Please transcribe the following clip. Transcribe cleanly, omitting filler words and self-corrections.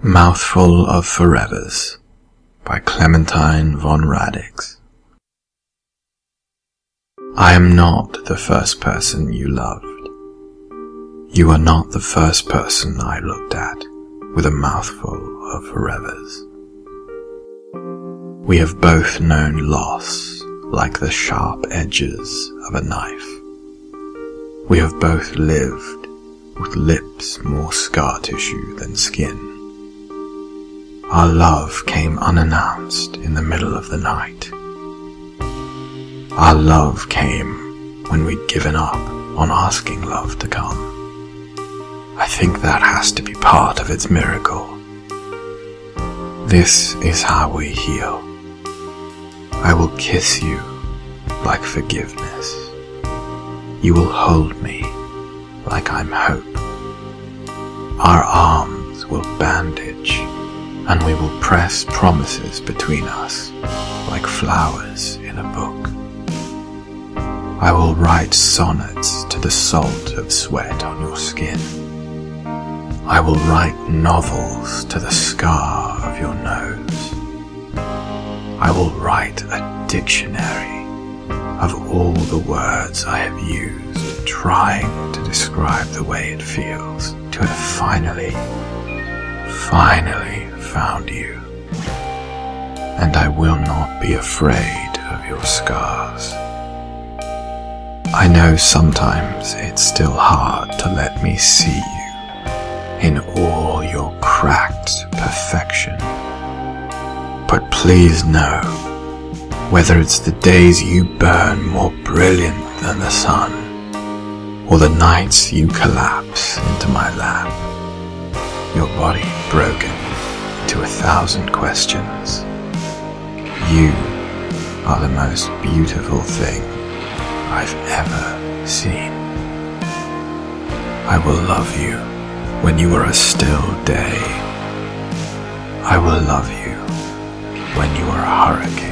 Mouthful of Forevers by Clementine Von Radics. I am not the first person you loved. You are not the first person I looked at with a mouthful of forevers. We have both known loss like the sharp edges of a knife. We have both lived with lips more scar tissue than skin. Our love came unannounced in the middle of the night. Our love came when we'd given up on asking love to come. I think that has to be part of its miracle. This is how we heal. I will kiss you like forgiveness. You will hold me like I'm hope. Our arms will bandage, and we will press promises between us like flowers in a book. I will write sonnets to the salt of sweat on your skin. I will write novels to the scar of your nose. I will write a dictionary of all the words I have used trying to describe the way it feels to have finally found you. And I will not be afraid of your scars. I know sometimes it's still hard to let me see you in all your cracked perfection. But please know, whether it's the days you burn more brilliant than the sun, or the nights you collapse into my lap, your body broken to 1,000 questions, you are the most beautiful thing I've ever seen. I will love you when you are a still day. I will love you when you are a hurricane.